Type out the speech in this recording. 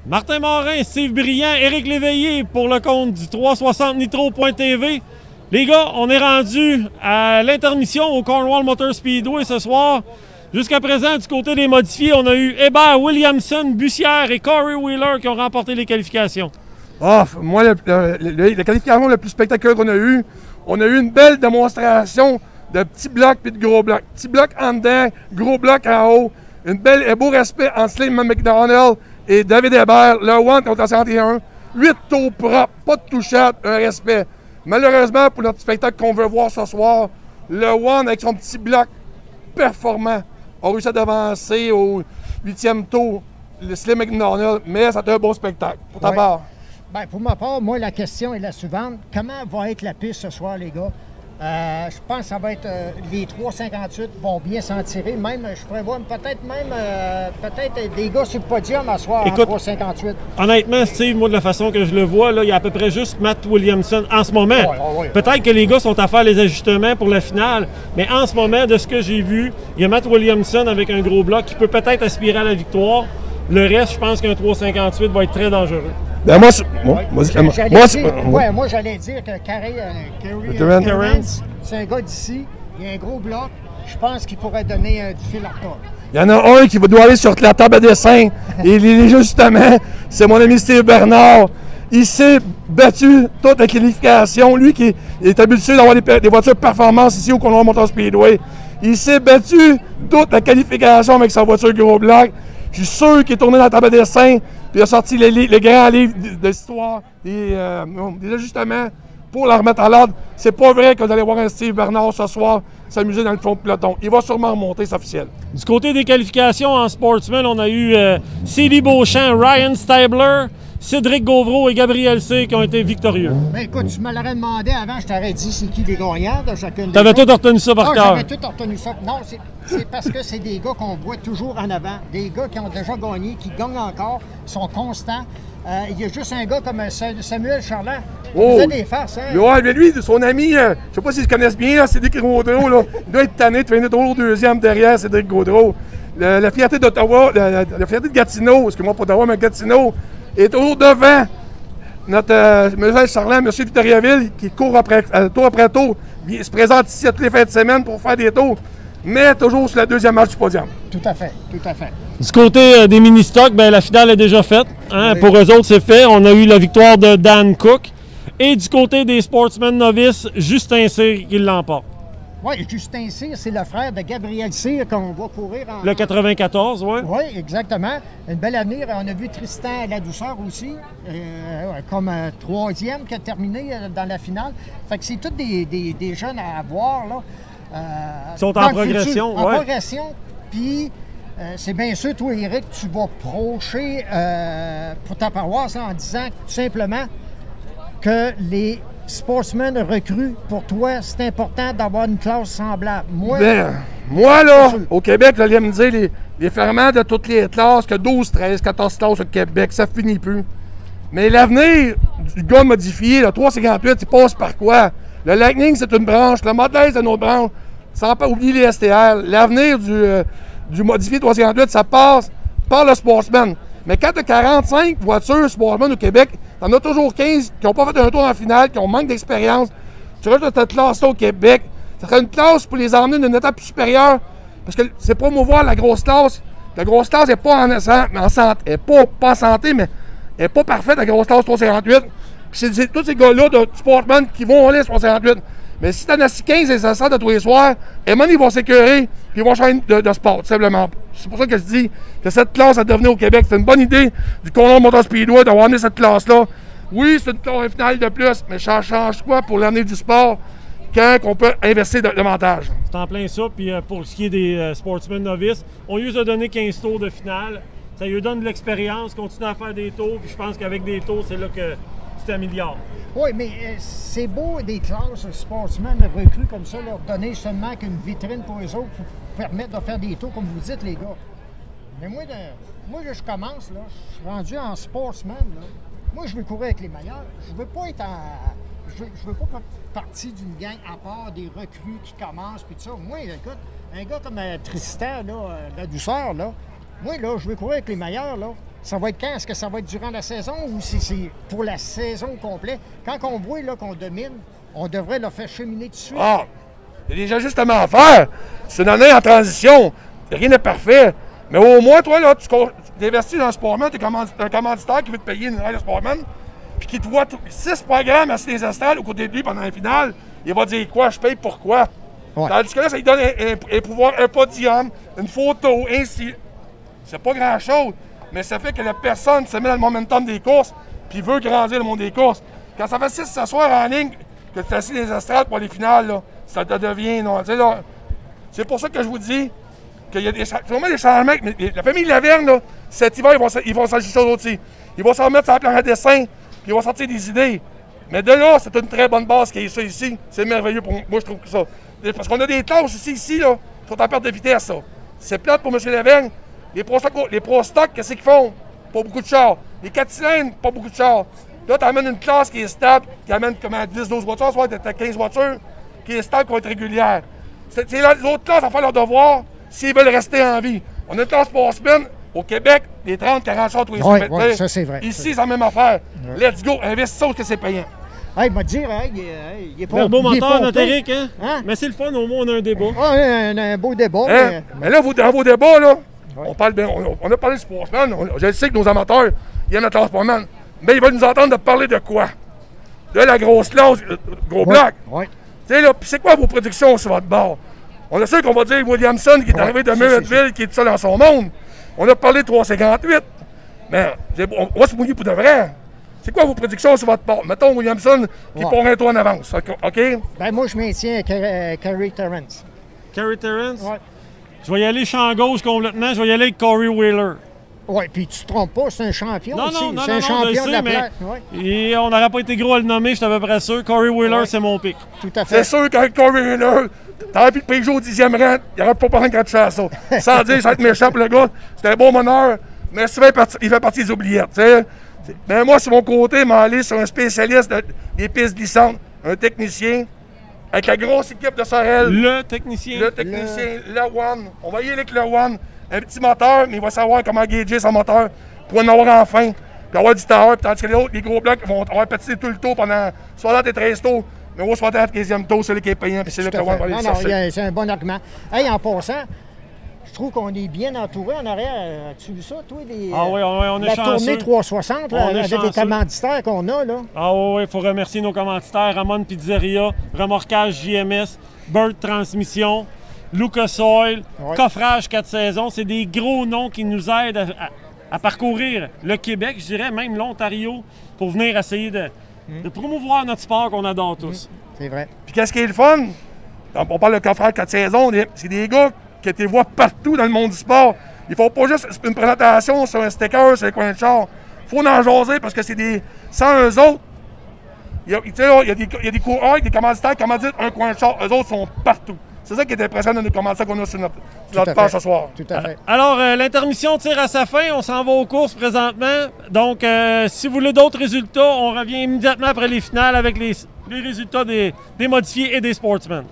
Martin Morin, Steve Briand, Éric Léveillé pour le compte du 360 Nitro.tv. Les gars, on est rendu à l'intermission au Cornwall Motor Speedway ce soir. Jusqu'à présent, du côté des modifiés, on a eu Hébert, Williamson, Bussière et Corey Wheeler qui ont remporté les qualifications. Ah, moi, la qualification la plus spectaculaire qu'on a eu une belle démonstration de petits blocs puis de gros blocs. Petits blocs en dedans, gros blocs en haut. Un beau respect entre Slim McDonald et David Hébert. Le One contre 61. 8 tours propres, pas de touchette, un respect. Malheureusement, pour notre spectacle qu'on veut voir ce soir, le One, avec son petit bloc performant, a réussi à avancer au 8e tour, le Slim McDonald, mais ça a été un bon spectacle. Pour ta part? Bien, pour ma part, moi, la question est la suivante. Comment va être la piste ce soir, les gars? Je pense que ça va être les 3,58 vont bien s'en tirer. Même, je pourrais voir peut-être des gars sur le podium à soir en 3,58. Honnêtement, Steve, moi, de la façon que je le vois, là, il y a à peu près juste Matt Williamson en ce moment. Peut-être que les gars sont à faire les ajustements pour la finale, mais en ce moment, de ce que j'ai vu, il y a Matt Williamson avec un gros bloc qui peut peut-être aspirer à la victoire. Le reste, je pense qu'un 3,58 va être très dangereux. Ben moi, j'allais dire que Carey Terrence, c'est un gars d'ici, il a un gros bloc, je pense qu'il pourrait donner du fil à retordre. Il y en a un qui doit aller sur la table à dessin, et il est justement, c'est mon ami Steve Bernard. Il s'est battu toute la qualification, lui qui est habitué d'avoir des voitures performances ici au Cornwall Motor Speedway. Il s'est battu toute la qualification avec sa voiture gros bloc. Je suis sûr qu'il est tourné dans la table à dessin, puis il a sorti le grand livre de l'histoire, des ajustements pour la remettre à l'ordre. C'est pas vrai que vous allez voir un Steve Bernard ce soir s'amuser dans le fond de peloton. Il va sûrement remonter, c'est officiel. Du côté des qualifications en sportsman, on a eu Célie Beauchamp, Ryan Stabler, Cédric Gauvreau et Gabriel C. qui ont été victorieux. Ben écoute, tu me l'aurais demandé avant, je t'aurais dit c'est qui les gagnants de chacune des. T'avais tout retenu ça par cœur. J'avais tout retenu ça. Non, c'est parce que c'est des gars qu'on voit toujours en avant. Des gars qui ont déjà gagné, qui gagnent encore, sont constants. Il y a juste un gars comme Samuel Charland. Il faisait des farces, hein? Ouais, mais lui, son ami, je sais pas s'ils se connaissent bien, Cédric Gaudreau, là, il doit être tanné de finir toujours deuxième derrière Cédric Gaudreau. La fierté d'Ottawa, la fierté de Gatineau, excuse-moi pas d'Ottawa, mais Gatineau, est toujours devant notre M. Charland, M. Victoriaville, qui court tour après tour. Il se présente ici à toutes les fins de semaine pour faire des tours, mais toujours sur la deuxième marche du podium. Tout à fait, tout à fait. Du côté des mini-stocks, ben, la finale est déjà faite. Hein? Oui. Pour eux autres, c'est fait. On a eu la victoire de Dan Cook. Et du côté des sportsmen novices, Justin Cyr qui l'emporte. Oui, Justin Cyr, c'est le frère de Gabriel Cyr qu'on va courir en... Le 94, oui. Oui, exactement. Une belle avenir. On a vu Tristan Ladouceur aussi, comme troisième qui a terminé dans la finale. Fait que c'est tous des jeunes à avoir, là. Ils sont en progression, oui. En progression, puis... c'est bien sûr, toi, Éric, tu vas prôcher pour ta paroisse en disant tout simplement que les sportsmen recrues, pour toi, c'est important d'avoir une classe semblable. Moi, là, au Québec, là, me dire les ferments de toutes les classes, que 12, 13, 14 classes au Québec, ça finit plus. Mais l'avenir du gars modifié, le 358, il passe par quoi? Le Lightning, c'est une branche. Le Model, c'est une autre branche. Sans pas oublier les STR. L'avenir du modifié 358, ça passe par le sportsman. Mais quand tu as 45 voitures sportsman au Québec, tu en as toujours 15 qui n'ont pas fait un tour en finale, qui ont manque d'expérience. Tu restes cette classe-là au Québec. Ça serait une classe pour les emmener d'une étape supérieure. Parce que c'est promouvoir la grosse classe. La grosse classe n'est pas en santé. Elle n'est pas en santé, mais elle n'est pas parfaite, la grosse classe 358. C'est tous ces gars-là de sportsman qui vont aller sur 358. Mais si tu en as 15 et ça sort de tous les soirs, ils vont s'écœurer puis ils vont changer de sport, tout simplement. C'est pour ça que je dis que cette classe à devenir au Québec, c'est une bonne idée du Cornwall Motor Speedway d'avoir amené cette classe-là. Oui, c'est une classe finale de plus, mais ça change quoi pour l'avenir du sport quand on peut investir davantage? C'est en plein ça. Puis pour ce qui est des sportsmen novices, on lui a donné 15 tours de finale. Ça lui donne de l'expérience, continue à faire des tours. Puis je pense qu'avec des tours, c'est là que tu t'améliores. Oui, mais c'est beau des classes sportsmen recrues comme ça, leur donner seulement qu'une vitrine pour eux autres pour permettre de faire des tours, comme vous dites, les gars. Mais moi, je commence, là, je suis rendu en sportsman, là. Moi, je veux courir avec les meilleurs. Je veux pas être je veux pas faire partie d'une gang à part des recrues qui commencent, puis tout ça. Moi, écoute, un gars comme Tristan, là, la douceur, là, moi, là, je veux courir avec les meilleurs, là. Ça va être quand? Est-ce que ça va être durant la saison ou c'est pour la saison complète? Quand on voit là, qu'on domine, on devrait le faire cheminer tout de suite. Ah! Il y a des ajustements à faire. C'est une année en transition. Rien n'est parfait. Mais au moins, toi, là, tu investis dans un sportman, tu es un commanditaire qui veut te payer une aide de sportman, puis qui te voit 6 programmes assis les estrades au côté de lui pendant la finale. Il va dire quoi? Je paye pourquoi? Ouais. Tandis que là, ça lui donne un pouvoir, un podium, une photo, ainsi. C'est pas grand-chose, mais ça fait que la personne se met dans le momentum des courses, puis veut grandir le monde des courses. Quand ça fait 6 s'asseoir en ligne, que tu es assis les estrades pour les finales, là, ça te devient. C'est pour ça que je vous dis qu'il y a sûrement des changements. Mais la famille Laverne, là, cet hiver, ils vont s'ajuster aussi. Ils vont s'en remettre sur la planche à dessin, puis ils vont sortir des idées. Mais de là, c'est une très bonne base qu'il y ait ça ici. C'est merveilleux pour moi, je trouve que ça. Parce qu'on a des classes ici, là, qui sont en perte de vitesse, ça. C'est plate pour M. Laverne. Les Pro Stock, qu'est-ce qu'ils font? Pas beaucoup de chars. Les 4 cylindres, pas beaucoup de chars. Là, tu amènes une classe qui est stable, qui amène comme 10-12 voitures, soit tu as 15 voitures, qui est stable, qui va être régulière. C'est là, les autres classes à faire leur devoir s'ils veulent rester en vie. On a une classe sportsman au Québec, des 30-40 chars tous les Oui, semaines. oui, ça c'est vrai. Ici, c'est la même affaire. Let's go, investissons parce que c'est payant. Hey, il m'a dit, il est pas. Beau il est menteur, pas notre Eric, hein? Hein? Mais c'est le fun, au moins, on a un débat. Ah, un beau débat. Hein? Mais là, dans vos débats, là, on parle bien. On a parlé de sportsman. Je sais que nos amateurs, ils aiment notre classe sportsman. Mais ils veulent nous entendre de parler de quoi? De la grosse classe, gros bloc. Oui. Tu sais, là, puis c'est quoi vos prédictions sur votre bord? On est sûr qu'on va dire Williamson qui est arrivé de Murrayville, qui est tout seul dans son monde. On a parlé de 358. Mais on va se mouiller pour de vrai. C'est quoi vos prédictions sur votre bord? Mettons Williamson qui prend un tour en avance. OK? Ben moi, je maintiens Carey Terrence. Carey Terrence? Oui. Je vais y aller champ gauche complètement. Je vais y aller avec Corey Wheeler. Oui, puis tu te trompes pas, c'est un champion Non, aussi. non, C'est un je champion de sais, la mais plaque. Ouais. et on n'aurait pas été gros à le nommer, je suis à peu près sûr. Corey Wheeler, c'est mon pic. Tout à C'est fait. sûr qu'avec Corey Wheeler, t'aurais pu le payer au 10e rang, il n'aurait pas besoin quand tu fais ça. Sans dire, ça va être méchant pour le gars. C'est un bon meneur, mais souvent, il fait partie des oubliettes. T'sais. Mais moi, sur mon côté, m'aller sur un spécialiste des pistes glissantes, un technicien, avec la grosse équipe de Sorel. Le technicien. Le technicien, le One. On va y aller avec le One. Un petit moteur, mais il va savoir comment gager son moteur pour en avoir enfin. Puis avoir du tower, tandis que les autres, les gros blocs, vont avoir pété tout le tour pendant soit tes 13 tours, mais au soit à la 15e tour, c'est lui qui est payant, puis c'est là que le One va aller Non, chercher. c'est un bon argument. Hey, en passant, je trouve qu'on est bien entouré en arrière. As-tu vu ça, toi? Ah oui, on est la chanceux. tournée 360, là, On est avec les chanceux. commanditaires qu'on a, là. Ah oui, il faut remercier nos commanditaires, Ramon Pizzeria, Remorquage JMS, Bird Transmission, Lucas Oil, Ouais. Coffrage 4 saisons. C'est des gros noms qui nous aident à parcourir le Québec, je dirais même l'Ontario, pour venir essayer de promouvoir notre sport qu'on adore tous. C'est vrai. Puis qu'est-ce qui est le fun? On parle de coffrage 4 saisons, c'est des gars que tu vois partout dans le monde du sport. Ils font pas juste une présentation sur un sticker, sur les coins de char. Il faut en jaser parce que c'est des. Sans eux autres, il y a des coureurs, des commanditaires qui commanditent un coin de char. Eux autres sont partout. C'est ça qui est impressionnant dans les commanditaires qu'on a sur notre page ce soir. Tout à fait. Alors, l'intermission tire à sa fin. On s'en va aux courses présentement. Donc, si vous voulez d'autres résultats, on revient immédiatement après les finales avec les résultats des modifiés et des sportsmen.